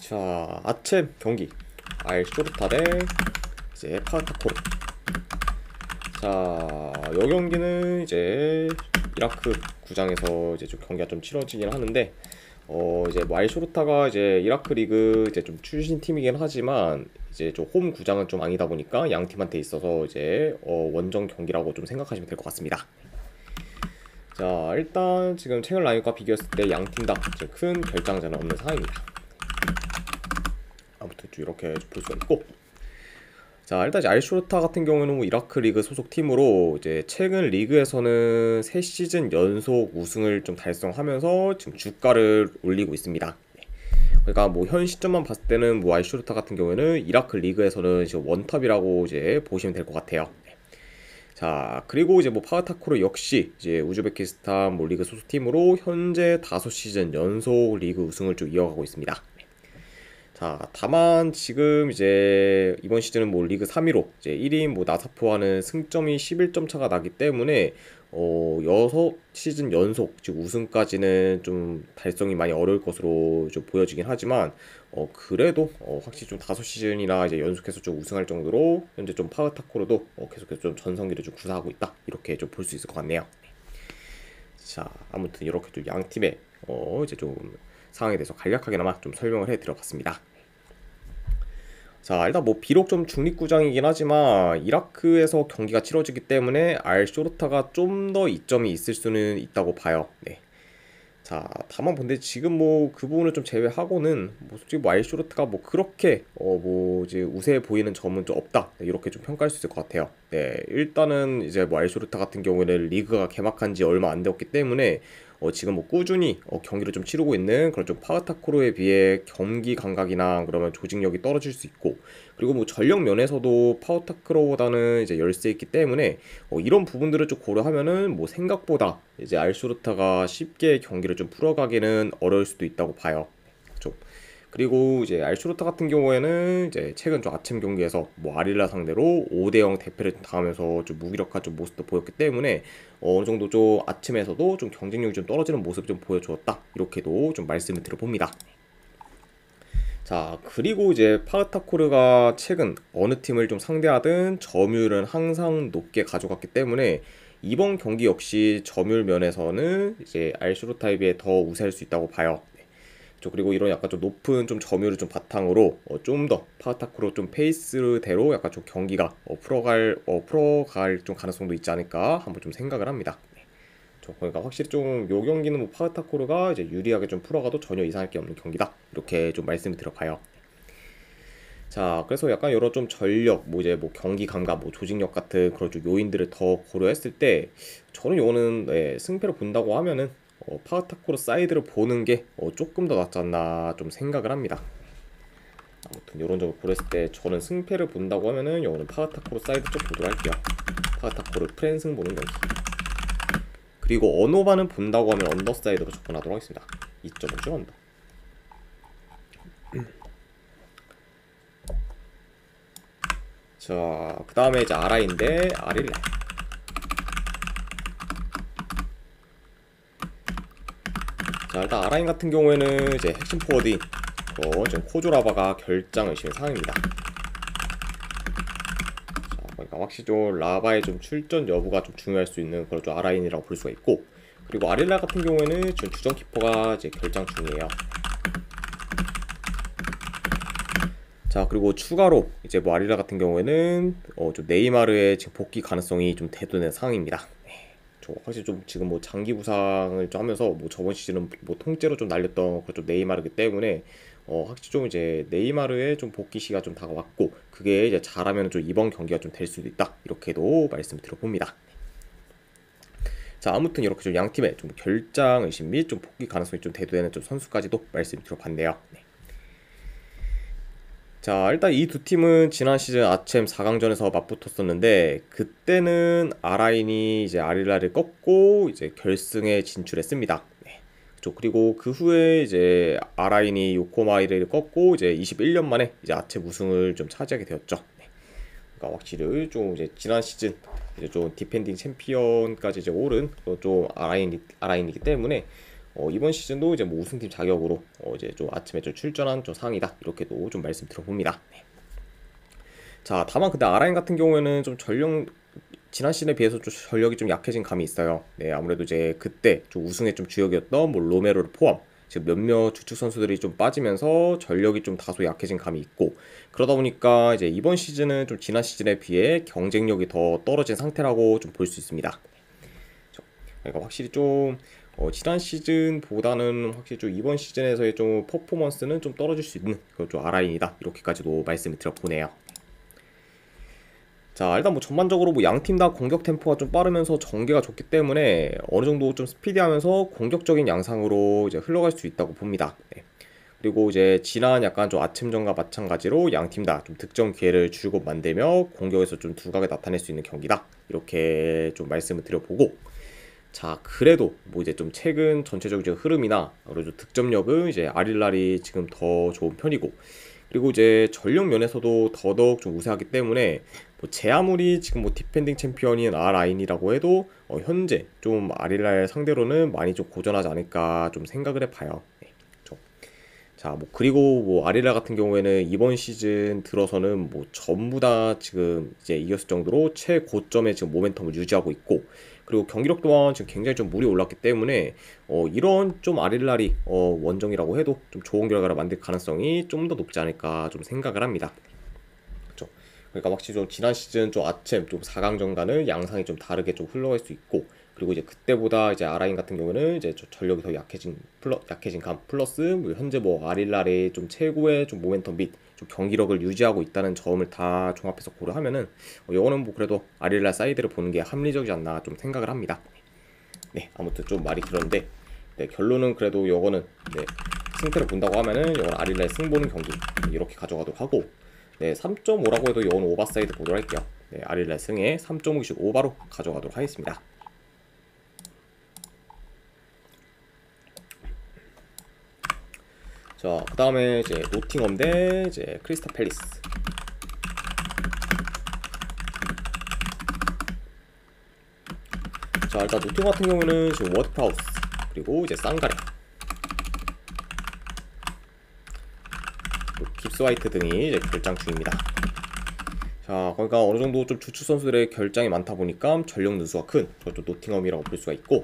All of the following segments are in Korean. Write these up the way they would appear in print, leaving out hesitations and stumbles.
자, 아침 경기 알 쇼르타 대 이제 파타코르. 자, 요 경기는 이제 이라크 구장에서 이제 좀 경기가 좀 치러지긴 하는데, 이제 알 쇼르타가 이제 이라크 리그 이제 좀 출신 팀이긴 하지만 이제 좀 홈 구장은 좀 아니다 보니까 양 팀한테 있어서 이제 원정 경기라고 좀 생각하시면 될 것 같습니다. 자, 일단 지금 최근 라인과 비교했을 때 양 팀 다 큰 결장전은 없는 상황입니다. 아무튼 좀 이렇게 볼 수가 있고, 자, 일단 이제 알쇼르타 같은 경우는 뭐 이라크 리그 소속 팀으로 이제 최근 리그에서는 3시즌 연속 우승을 좀 달성하면서 지금 주가를 올리고 있습니다. 그러니까 뭐 현 시점만 봤을 때는 뭐 알쇼르타 같은 경우에는 이라크 리그에서는 지금 원탑이라고 이제 보시면 될 것 같아요. 자, 그리고 이제 뭐 파흐타코르 역시 이제 우즈베키스탄 뭐 리그 소속 팀으로 현재 5시즌 연속 리그 우승을 좀 이어가고 있습니다. 자, 다만 지금 이제 이번 시즌은 뭐 리그 3위로 이제 1인 뭐 나사포와는 승점이 11점 차가 나기 때문에 6시즌 연속 즉 우승까지는 좀 달성이 많이 어려울 것으로 좀 보여지긴 하지만 그래도 확실히 좀 5시즌이나 이제 연속해서 좀 우승할 정도로 현재 좀 파흐타코르도 계속해서 좀 전성기를 좀 구사하고 있다, 이렇게 좀 볼 수 있을 것 같네요. 자, 아무튼 이렇게 좀 양 팀의 이제 좀 상황에 대해서 간략하게나마 좀 설명을 해드려봤습니다. 자, 일단 뭐 비록 좀 중립구장이긴 하지만 이라크에서 경기가 치러지기 때문에 알 쇼르타가 좀 더 이점이 있을 수는 있다고 봐요. 네. 자, 다만 근데 지금 뭐 그 부분을 좀 제외하고는 뭐 솔직히 뭐 알 쇼르타가 뭐 그렇게 뭐 이제 우세해 보이는 점은 좀 없다, 네, 이렇게 좀 평가할 수 있을 것 같아요. 네, 일단은 이제 뭐 알 쇼르타 같은 경우에는 리그가 개막한 지 얼마 안 되었기 때문에 지금 뭐 꾸준히 경기를 좀 치르고 있는 그런 좀 파흐타코르에 비해 경기 감각이나 그러면 조직력이 떨어질 수 있고, 그리고 뭐 전력 면에서도 파흐타코르보다는 이제 열세 있기 때문에 이런 부분들을 좀 고려하면은 뭐 생각보다 이제 알쇼르타가 쉽게 경기를 좀 풀어가기는 어려울 수도 있다고 봐요. 좀 그리고 이제 알쇼르타 같은 경우에는 이제 최근 좀 아침 경기에서 뭐 아릴라 상대로 5대0 대패를 당하면서 좀 무기력한 좀 모습도 보였기 때문에 어느 정도 좀 아침에서도 좀 경쟁력이 좀 떨어지는 모습 좀 보여주었다, 이렇게도 좀 말씀을 드려봅니다. 자, 그리고 이제 파흐타코르가 최근 어느 팀을 좀 상대하든 점유율은 항상 높게 가져갔기 때문에 이번 경기 역시 점유율 면에서는 이제 알쇼르타에 비해 더 우세할 수 있다고 봐요. 그리고 이런 약간 좀 높은 좀 점유율을 좀 바탕으로 좀 더 파흐타코르 좀 페이스대로 약간 좀 경기가 풀어갈 좀 가능성도 있지 않을까 한번 좀 생각을 합니다. 그러니까 확실히 좀 요 경기는 뭐 파흐타코르가 이제 유리하게 좀 풀어가도 전혀 이상할 게 없는 경기다, 이렇게 좀 말씀을 드려봐요. 자, 그래서 약간 여러 좀 전력, 뭐 이제 뭐 경기 감각, 뭐 조직력 같은 그런 좀 요인들을 더 고려했을 때 저는 요거는 승패를 본다고 하면은 파흐타코르 사이드를 보는 게 조금 더 낫지 않나 좀 생각을 합니다. 아무튼 이런 점을 고려했을 때 저는 승패를 본다고 하면은 요거는 파흐타코르 사이드 쪽 보도록 할게요. 파흐타코르 프랜승 보는 경기. 그리고 언어반은 본다고 하면 언더사이드로 접근하도록 하겠습니다. 2.5줄 언더. 자, 그 다음에 이제 아라인데 아릴라. 자, 일단 아라인 같은 경우에는 이제 핵심 포워드인 지금 코조라바가 결장을 신 상황입니다. 자, 그러니까 확실히 좀 라바의 좀 출전 여부가 좀 중요할 수 있는 그런 좀 아라인이라고 볼 수가 있고, 그리고 아릴라 같은 경우에는 지금 주전 키퍼가 이제 결장 중이에요. 자, 그리고 추가로 이제 뭐 아릴라 같은 경우에는 좀 네이마르의 지금 복귀 가능성이 좀 대두된 상황입니다. 확실히 좀 지금 뭐 장기 부상을 좀 하면서 뭐 저번 시즌은 뭐 통째로 좀 날렸던 그런 좀 네이마르기 때문에 확실히 좀 이제 네이마르의 좀 복귀 시기가 좀 다가왔고, 그게 이제 잘하면 좀 이번 경기가 좀 될 수도 있다, 이렇게도 말씀 드려봅니다. 자, 아무튼 이렇게 좀 양 팀의 좀 결장 의심 및 좀 복귀 가능성이 좀 대두되는 좀 선수까지도 말씀 드려봤네요. 자, 일단 이 두 팀은 지난 시즌 아챔 4강전에서 맞붙었었는데 그때는 아라인이 이제 아릴라를 꺾고 이제 결승에 진출했습니다. 네. 그리고 그 후에 이제 아라인이 요코마이를 꺾고 이제 21년 만에 이제 아챔 우승을 좀 차지하게 되었죠. 네. 그러니까 확실히 좀 이제 지난 시즌 이제 좀 디펜딩 챔피언까지 이제 오른 좀 아라인이기 때문에 이번 시즌도 이제 뭐 우승팀 자격으로 이제 좀 아침에 좀 출전한 좀 상황이다 이렇게도 좀 말씀드려봅니다. 네. 자, 다만 근데 아라인 같은 경우에는 좀 전력 지난 시즌에 비해서 좀 전력이 좀 약해진 감이 있어요. 네, 아무래도 이제 그때 좀 우승에 좀 주역이었던 뭐 로메로를 포함 지금 몇몇 주축 선수들이 좀 빠지면서 전력이 좀 다소 약해진 감이 있고, 그러다 보니까 이제 이번 시즌은 좀 지난 시즌에 비해 경쟁력이 더 떨어진 상태라고 좀 볼 수 있습니다. 그러니까 확실히 좀 지난 시즌보다는 확실히 좀 이번 시즌에서의 좀 퍼포먼스는 좀 떨어질 수 있는 그런 좀 아라인이다 이렇게까지도 말씀을 드려보네요. 자, 일단 뭐 전반적으로 뭐 양 팀 다 공격 템포가 좀 빠르면서 전개가 좋기 때문에 어느 정도 좀 스피디하면서 공격적인 양상으로 이제 흘러갈 수 있다고 봅니다. 네. 그리고 이제 지난 약간 좀 아침전과 마찬가지로 양 팀 다 좀 득점 기회를 줄곧 만들며 공격에서 좀 두각을 나타낼 수 있는 경기다 이렇게 좀 말씀을 드려보고, 자, 그래도 뭐 이제 좀 최근 전체적인 흐름이나 그리고 득점력은 이제 아릴랄이 지금 더 좋은 편이고, 그리고 이제 전력 면에서도 더더욱 좀 우세하기 때문에 뭐 제 아무리 지금 뭐 디펜딩 챔피언인 아라인이라고 해도 현재 좀 아릴랄 상대로는 많이 좀 고전하지 않을까 좀 생각을 해봐요. 네, 그렇죠. 자, 뭐 그리고 뭐 아릴랄 같은 경우에는 이번 시즌 들어서는 뭐 전부 다 지금 이제 이겼을 정도로 최고점의 지금 모멘텀을 유지하고 있고, 그리고 경기력 또한 지금 굉장히 좀 물이 올랐기 때문에 이런 좀 아릴랄이 원정이라고 해도 좀 좋은 결과를 만들 가능성이 좀 더 높지 않을까 좀 생각을 합니다. 그렇죠. 그러니까 확실히 좀 지난 시즌 좀 아침 좀 4강전과는 양상이 좀 다르게 좀 흘러갈 수 있고, 그리고 이제 그때보다 이제 아라인 같은 경우는 이제 전력이 더 약해진 감 플러스 뭐 현재 뭐 아릴랄의 좀 최고의 좀 모멘텀 및 좀 경기력을 유지하고 있다는 점을 다 종합해서 고려하면은 이거는 뭐 그래도 아릴랄 사이드를 보는 게 합리적이지 않나 좀 생각을 합니다. 네, 아무튼 좀 말이 길었는데, 네, 결론은 그래도 요거는 네, 승패를 본다고 하면은 이건 아릴랄 승 보는 경기 이렇게 가져가도록 하고, 네, 3.5라고 해도 이건 오버사이드 보도록 할게요. 네, 아릴랄 승에 3.5씩 오바로 가져가도록 하겠습니다. 자, 그 다음에 이제 노팅엄 대 이제 크리스탈 팰리스. 자, 일단 노팅엄 같은 경우는 지금 워드프라우스 그리고 이제 쌍가레, 깁스 화이트 등이 이제 결장 중입니다. 자, 그러니까 어느 정도 좀 주축 선수들의 결장이 많다 보니까 전력 누수가 큰 저쪽 노팅엄이라고 볼 수가 있고,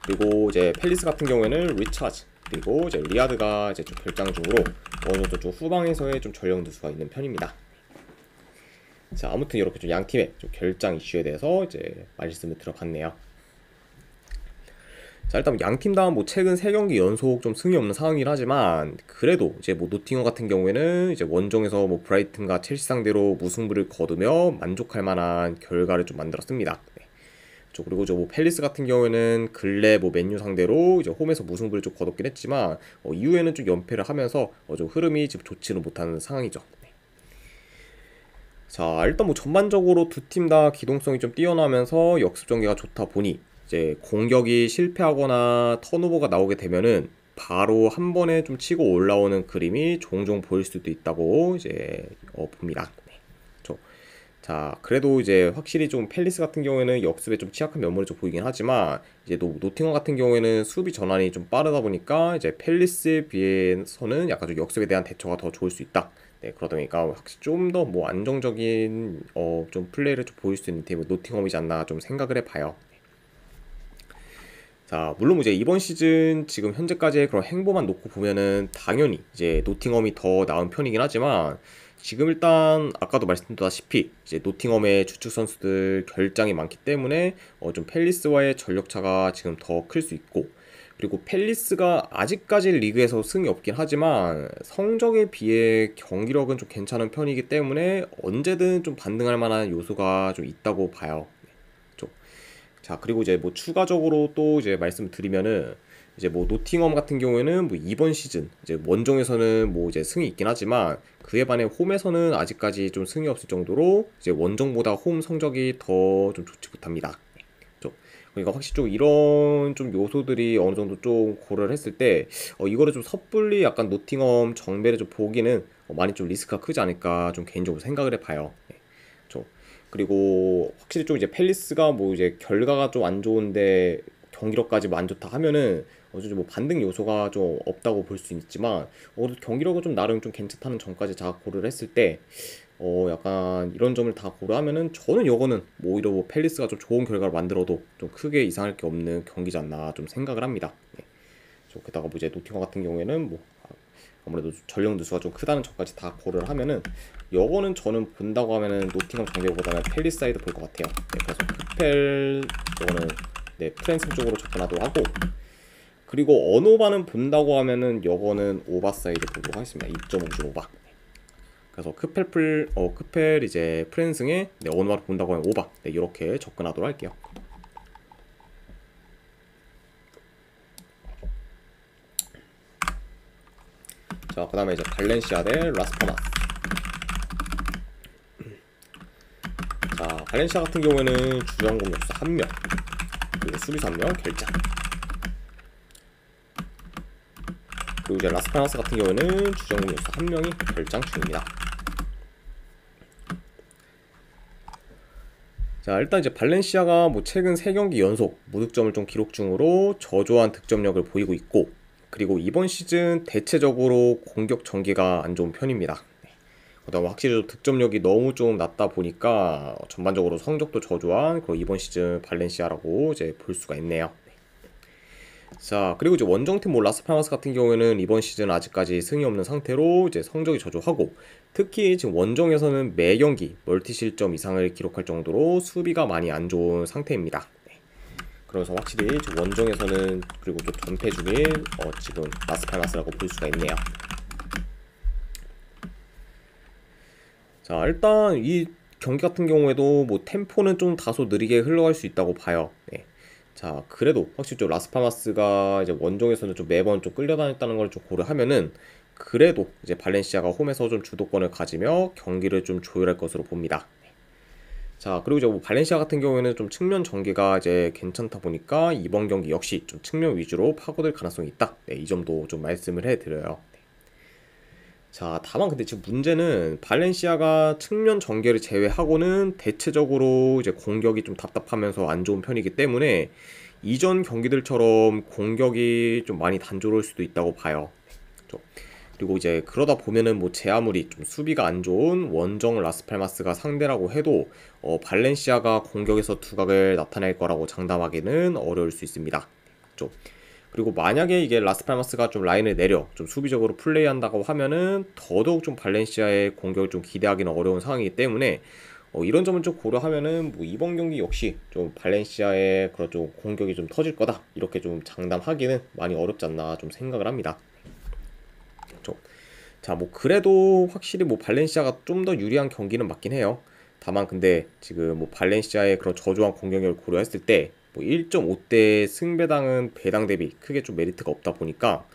그리고 이제 팰리스 같은 경우에는 리차즈 그리고 이제 리아드가 이제 좀 결장 중으로 어느 정도 좀 후방에서의 좀 전력 누수가 있는 편입니다. 자, 아무튼 이렇게 좀 양 팀의 좀 결장 이슈에 대해서 이제 말씀을 들어봤네요. 자, 일단 양 팀 다 뭐 최근 3경기 연속 좀 승이 없는 상황이긴 하지만, 그래도 이제 뭐 노팅엄 같은 경우에는 이제 원정에서 뭐 브라이튼과 첼시 상대로 무승부를 거두며 만족할 만한 결과를 좀 만들었습니다. 네. 그리고 저 뭐 팰리스 같은 경우에는 근래 뭐 맨유 상대로 이제 홈에서 무승부를 좀 거뒀긴 했지만 이후에는 좀 연패를 하면서 좀 흐름이 지금 좋지는 못하는 상황이죠. 네. 자, 일단 뭐 전반적으로 두 팀 다 기동성이 좀 뛰어나면서 역습 전개가 좋다 보니 이제 공격이 실패하거나 턴오버가 나오게 되면은 바로 한 번에 좀 치고 올라오는 그림이 종종 보일 수도 있다고 이제 봅니다. 네. 자, 그래도 이제 확실히 좀 팰리스 같은 경우에는 역습에 좀 취약한 면모를 좀 보이긴 하지만, 이제 노팅엄 같은 경우에는 수비 전환이 좀 빠르다 보니까 이제 팰리스에 비해서는 약간 좀 역습에 대한 대처가 더 좋을 수 있다. 네, 그러다 보니까 확실히 좀 더 뭐 안정적인 좀 플레이를 좀 보일 수 있는 팀은 노팅엄이지 않나 좀 생각을 해봐요. 자, 물론 이제 이번 시즌 지금 현재까지의 그런 행보만 놓고 보면은 당연히 이제 노팅엄이 더 나은 편이긴 하지만, 지금 일단 아까도 말씀드렸다시피 이제 노팅엄의 주축 선수들 결장이 많기 때문에 좀 팰리스와의 전력차가 지금 더 클 수 있고, 그리고 팰리스가 아직까지 리그에서 승이 없긴 하지만 성적에 비해 경기력은 좀 괜찮은 편이기 때문에 언제든 좀 반등할 만한 요소가 좀 있다고 봐요. 자, 그리고 이제 뭐 추가적으로 또 이제 말씀을 드리면은 이제 뭐 노팅엄 같은 경우에는 뭐 이번 시즌 이제 원정에서는 뭐 이제 승이 있긴 하지만 그에 반해 홈에서는 아직까지 좀 승이 없을 정도로 이제 원정보다 홈 성적이 더 좀 좋지 못합니다. 그러니까 확실히 좀 이런 좀 요소들이 어느 정도 좀 고려를 했을 때 이거를 좀 섣불리 약간 노팅엄 정배를 좀 보기는 많이 좀 리스크가 크지 않을까 좀 개인적으로 생각을 해봐요. 네. 그리고 확실히 좀 이제 팰리스가 뭐 이제 결과가 좀 안 좋은데 경기력까지 뭐 안 좋다 하면은 좀 뭐 반등 요소가 좀 없다고 볼 수 있지만 경기력은 좀 나름 좀 괜찮다는 점까지 다 고려를 했을 때 약간 이런 점을 다 고려하면은 저는 요거는 뭐 오히려 뭐 팰리스가 좀 좋은 결과를 만들어도 좀 크게 이상할 게 없는 경기지 않나 좀 생각을 합니다. 네. 게다가 뭐 이제 노팅엄 같은 경우에는 뭐 아무래도 전력 누수가 좀 크다는 점까지 다 고려를 하면은 요거는 저는 본다고 하면은 노팅엄 정배보다는 팰리사이드 볼 것 같아요. 네, 그래서 크펠 요거는 네, 프랜슨 쪽으로 접근하도록 하고, 그리고 언오바는 본다고 하면은 요거는 오바사이드 보도록 하겠습니다. 2.5줄 오바. 그래서 크펠 이제 프랜승에 네, 언오바를 본다고 하면 오바. 네, 이렇게 접근하도록 할게요. 자, 그 다음에 이제 발렌시아 대 라스파마스. 자, 발렌시아 같은 경우에는 주전 공격수 1명, 그리고 수비수 1명 결장. 그리고 이제 라스파마스 같은 경우에는 주전 공격수 1명이 결장 중입니다. 자, 일단 이제 발렌시아가 뭐 최근 3경기 연속 무득점을 좀 기록 중으로 저조한 득점력을 보이고 있고, 그리고 이번 시즌 대체적으로 공격 전개가 안 좋은 편입니다. 그다음 확실히 득점력이 너무 좀 낮다 보니까 전반적으로 성적도 저조한 그리고 이번 시즌 발렌시아라고 이제 볼 수가 있네요. 자, 그리고 이제 원정팀 뭐 라스파마스 같은 경우에는 이번 시즌 아직까지 승이 없는 상태로 이제 성적이 저조하고, 특히 지금 원정에서는 매 경기 멀티 실점 이상을 기록할 정도로 수비가 많이 안 좋은 상태입니다. 그래서 확실히 지금 원정에서는 그리고 또 전패 중인 지금 라스파마스라고 볼 수가 있네요. 자, 일단 이 경기 같은 경우에도 뭐 템포는 좀 다소 느리게 흘러갈 수 있다고 봐요. 네. 자, 그래도 확실히 좀 라스파마스가 이제 원정에서는 좀 매번 좀 끌려다녔다는 걸 좀 고려하면은 그래도 이제 발렌시아가 홈에서 좀 주도권을 가지며 경기를 좀 조율할 것으로 봅니다. 자, 그리고 이제 뭐 발렌시아 같은 경우에는 좀 측면 전개가 이제 괜찮다 보니까 이번 경기 역시 좀 측면 위주로 파고들 가능성이 있다. 네, 이 점도 좀 말씀을 해드려요. 자, 다만 근데 지금 문제는 발렌시아가 측면 전개를 제외하고는 대체적으로 이제 공격이 좀 답답하면서 안 좋은 편이기 때문에 이전 경기들처럼 공격이 좀 많이 단조로울 수도 있다고 봐요. 그리고 이제 그러다 보면은 뭐 제 아무리 좀 수비가 안 좋은 원정 라스팔마스가 상대라고 해도 발렌시아가 공격에서 두각을 나타낼 거라고 장담하기는 어려울 수 있습니다. 좀 그리고 만약에 이게 라스팔마스가 좀 라인을 내려 좀 수비적으로 플레이한다고 하면은 더더욱 좀 발렌시아의 공격을 좀 기대하기는 어려운 상황이기 때문에 이런 점을 좀 고려하면은 뭐 이번 경기 역시 좀 발렌시아의 그런 좀 공격이 좀 터질 거다 이렇게 좀 장담하기는 많이 어렵지 않나 좀 생각을 합니다. 자, 뭐 그래도 확실히 뭐 발렌시아가 좀 더 유리한 경기는 맞긴 해요. 다만 근데 지금 뭐 발렌시아의 그런 저조한 공격력을 고려했을 때 뭐 1.5대 승배당은 배당 대비 크게 좀 메리트가 없다 보니까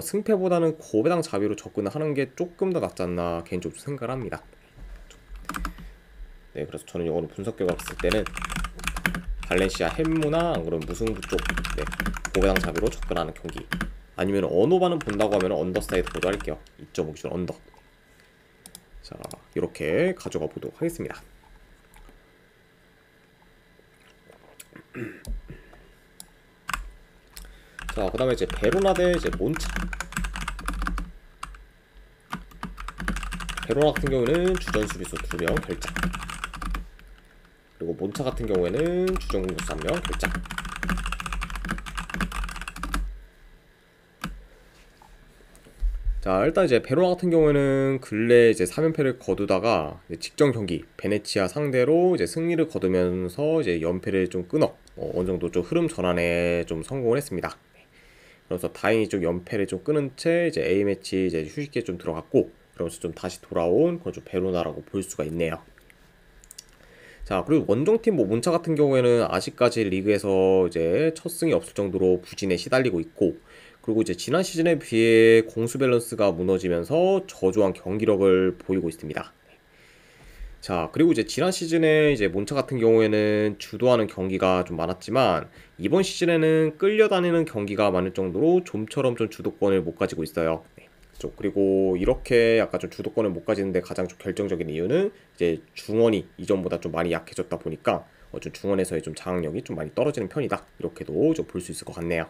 승패보다는 고배당 자비로 접근을 하는 게 조금 더 낫지 않나 개인적으로 생각을 합니다. 네, 그래서 저는 이거는 분석 결과 봤을 때는 발렌시아 햄무나 안 그러면 무승부 쪽 네, 고배당 자비로 접근하는 경기, 아니면 언오바는 본다고 하면 언더사이드 보도 할게요. 2.5줄 언더. 자, 이렇게 가져가 보도록 하겠습니다. 자, 그 다음에 이제 베로나 대 이제 몬차. 베로나 같은 경우는 주전 수비수 2명 결장, 그리고 몬차 같은 경우에는 주전 공격수 1명 결장. 자, 일단 이제 베로나 같은 경우에는 근래 이제 3연패를 거두다가 이제 직전 경기 베네치아 상대로 이제 승리를 거두면서 이제 연패를 좀 끊어 어느 정도 좀 흐름 전환에 좀 성공을 했습니다. 그래서 다행히 좀 연패를 좀 끊은 채 이제 A매치 이제 휴식기에 좀 들어갔고, 그러면서 좀 다시 돌아온 그런 좀 베로나라고 볼 수가 있네요. 자, 그리고 원정팀 뭐 몬차 같은 경우에는 아직까지 리그에서 이제 첫 승이 없을 정도로 부진에 시달리고 있고, 그리고 이제 지난 시즌에 비해 공수 밸런스가 무너지면서 저조한 경기력을 보이고 있습니다. 자, 그리고 이제 지난 시즌에 이제 몬차 같은 경우에는 주도하는 경기가 좀 많았지만 이번 시즌에는 끌려다니는 경기가 많을 정도로 좀처럼 좀 주도권을 못 가지고 있어요. 그리고 이렇게 약간 좀 주도권을 못 가지는데 가장 좀 결정적인 이유는 이제 중원이 이전보다 좀 많이 약해졌다 보니까 좀 중원에서의 좀 장악력이 좀 많이 떨어지는 편이다. 이렇게도 좀 볼 수 있을 것 같네요.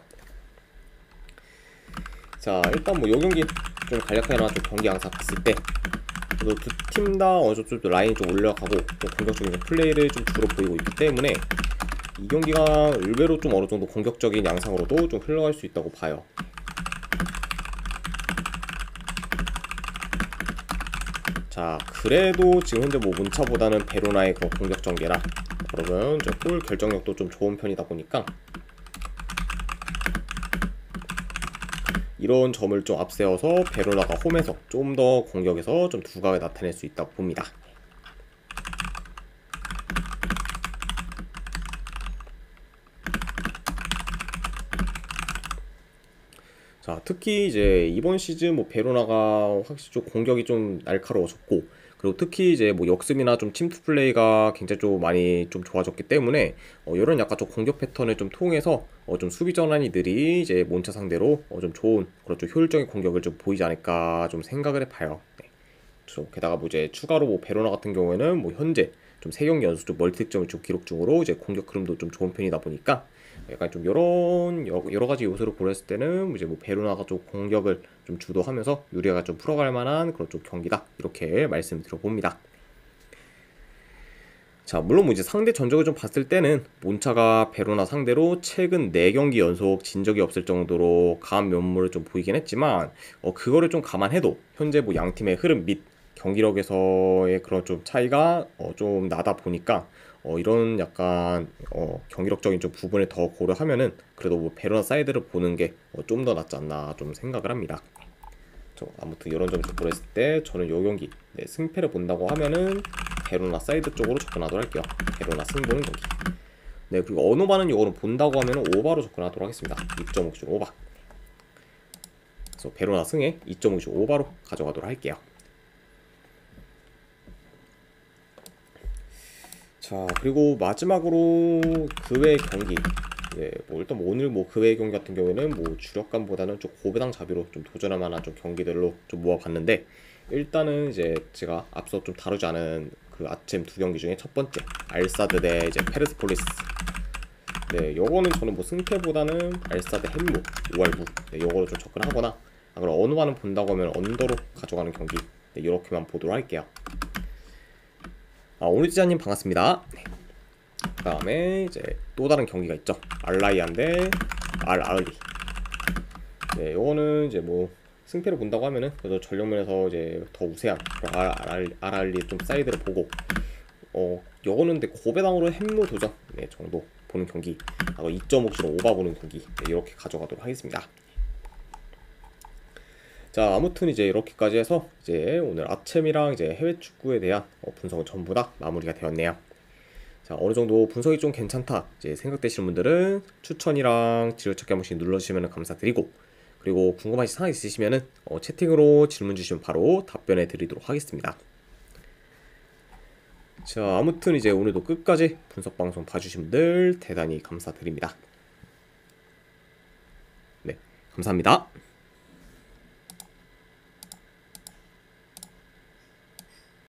자, 일단 뭐 요 경기 좀 간략하게나 좀 경기 양상 봤을 때 그래도 두 팀 다 어느 정도 좀 라인이 좀 올라가고 또 공격적인 플레이를 좀 주로 보이고 있기 때문에 이 경기가 의외로 좀 어느 정도 공격적인 양상으로도 좀 흘러갈 수 있다고 봐요. 자, 그래도 지금 현재 뭐 문차보다는 베로나의 그런 공격 전개라 그러면 이제 골 결정력도 좀 좋은 편이다 보니까 이런 점을 좀 앞세워서 베로나가 홈에서 좀 더 공격에서 좀 두각을 나타낼 수 있다고 봅니다. 자, 특히 이제 이번 시즌 뭐 베로나가 확실히 좀 공격이 좀 날카로워졌고 그리고 특히 이제 뭐 역습이나 좀 침투 플레이가 굉장히 좀 많이 좀 좋아졌기 때문에 이런 약간 좀 공격 패턴을 좀 통해서 좀 수비 전환이들이 이제 몬차 상대로 좀 좋은 그런 좀 효율적인 공격을 좀 보이지 않을까 좀 생각을 해봐요. 네. 게다가 뭐 이제 추가로 뭐 베로나 같은 경우에는 뭐 현재 좀 3경기 연속 좀 멀티득점을 좀 기록 중으로 이제 공격 흐름도 좀 좋은 편이다 보니까 약간 좀 이런 여러 가지 요소를 고려했을 때는 이제 뭐 베로나가 좀 공격을 좀 주도하면서 유리가 좀 풀어갈 만한 그런 좀 경기다 이렇게 말씀드려봅니다. 자, 물론 뭐 이제 상대 전적을 좀 봤을 때는 몬차가 베로나 상대로 최근 4경기 연속 진 적이 없을 정도로 강한 면모를 좀 보이긴 했지만 그거를 좀 감안해도 현재 뭐 양 팀의 흐름 및 경기력에서의 그런 좀 차이가 좀 나다 보니까 이런 약간 경기력적인 좀 부분을 더 고려하면은 그래도 뭐 베로나 사이드를 보는 게 좀 더 낫지 않나 좀 생각을 합니다. 아무튼 이런 점을 고려했을 때 저는 요 경기 승패를 본다고 하면은 베로나 사이드 쪽으로 접근하도록 할게요. 베로나 승 보는 경기. 네, 그리고 언어반은 요거는 본다고 하면은 오바로 접근하도록 하겠습니다. 2.5 기준 오바. 그래서 베로나 승에 2.5 기준 오바로 가져가도록 할게요. 자, 그리고 마지막으로 그 외의 경기. 예, 뭐 일단 뭐 오늘 뭐 그 외의 경기 같은 경우에는 뭐 주력간보다는 좀 고배당 자비로 좀 도전할 만한 좀 경기들로 좀 모아봤는데 일단은 이제 제가 앞서 좀 다루지 않은 그 아침 두 경기 중에 첫 번째 알사드 대 이제 페르스폴리스. 네, 요거는 저는 뭐 승패보다는 알사드 햄무 5할부 네, 요거로 좀 접근하거나 그럼 어느 반은 본다고 하면 언더로 가져가는 경기 네, 이렇게만 보도록 할게요. 오늘 지자님 반갑습니다. 네. 그 다음에 이제 또 다른 경기가 있죠. 알라이안 대 알아을리. 네, 요거는 이제 뭐 승패를 본다고 하면은 그래도 전력면에서 이제 더 우세한 알아을리 좀 사이드를 보고 요거는 근데 고배당으로 햄무 도전 네, 정도 보는 경기 2.5kg 오바 보는 경기 네, 이렇게 가져가도록 하겠습니다. 자, 아무튼 이제 이렇게까지 해서 이제 오늘 아침이랑 이제 해외 축구에 대한 분석은 전부 다 마무리가 되었네요. 자, 어느 정도 분석이 좀 괜찮다 이제 생각되시는 분들은 추천이랑 지도찾기 한 번씩 눌러주시면 감사드리고 그리고 궁금하신 사항 있으시면은 채팅으로 질문 주시면 바로 답변해 드리도록 하겠습니다. 자, 아무튼 이제 오늘도 끝까지 분석 방송 봐주신 분들 대단히 감사드립니다. 네, 감사합니다.